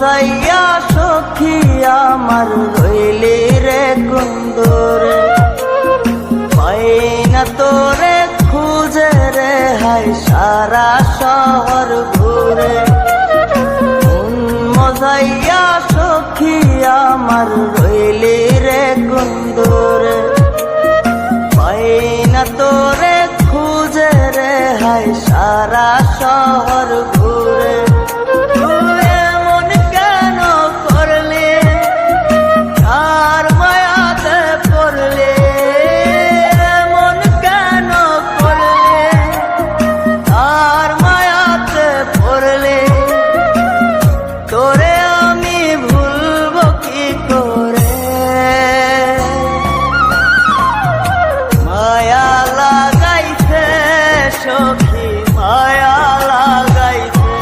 মজাইয়া সখী আমার রইলি রে কুন্দরে, পাই না তোরে খুঁজে রে হাই সারা শহর ঘুরে। মজাইয়া সখী আমার রইলি রে কুন্দরে, পাই না তোরে খুঁজে রে হাই সারা শহর ঘুরে। সখী মায়া লাগাইছে,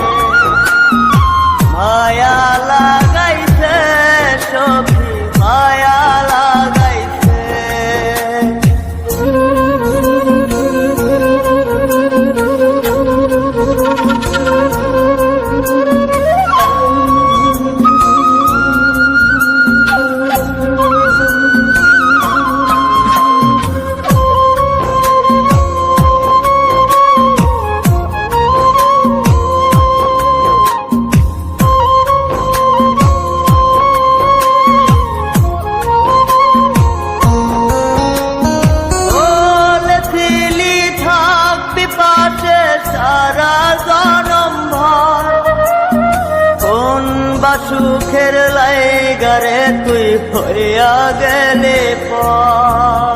মায়া লাগাইছে সখী মায়া লাগাইছে। সারা জনম ভর কোন বা সুখের লাইগারে তুই হইয়া গেলে পর।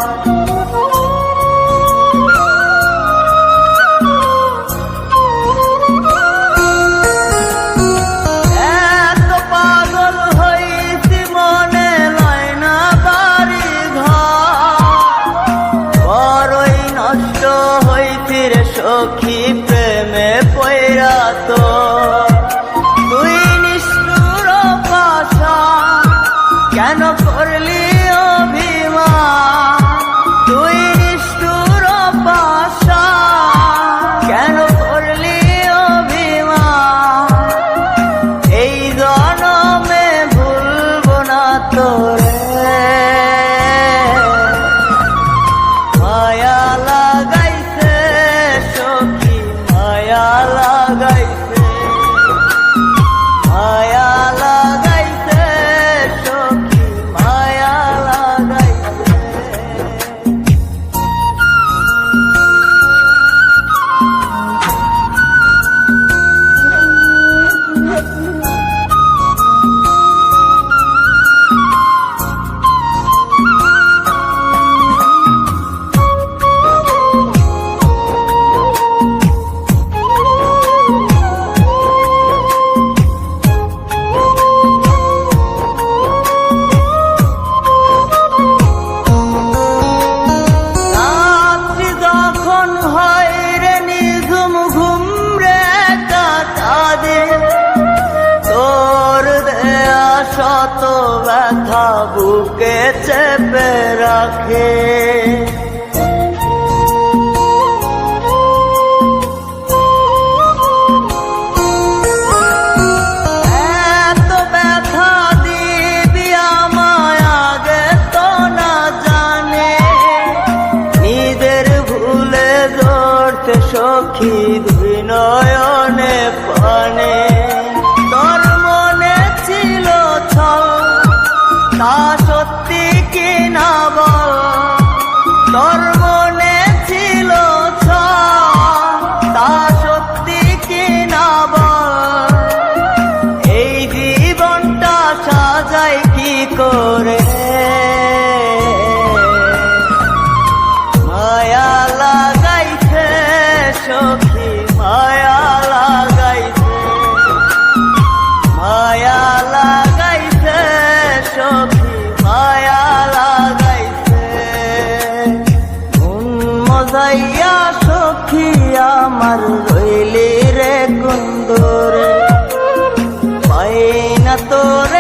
এত পাগল হইছি মনে লয় না বাড়ি ঘর, বড়ই নষ্ট হইছি রে সখী প্রেমে পয়রা। তো তুই নিষ্ঠুর পাশান কেন করলি অভিমান, তুই নিষ্ঠুর পাশান কেন করলি অভিমান। এই জনমে ভুলবো না তোরে, মায়া লাগাইছে সখী মায়া লাগাইছে, মায়া লাগাইছে সখী মায়া লাগাইছে। শত ব্যথা বুকে চেপে রাখে, এত ব্যথা দিবি আমায় আগে তো না জানে। নিজের ভুলে ধরতে সখী দুই নয়নে পানে, তা সত্যি কি না বল, তোর মনে ছিল তা সত্যি কি না বল। এই জীবনটা সাজাই কি করে, মায়া লাগাইছে সখী মায়া লাগাইছে, মায়া লাগাইছে সখী মায়া লাগাইছে। মজাইয়া সখী আমার রইলি রে কুন্দরে, পাই না তোর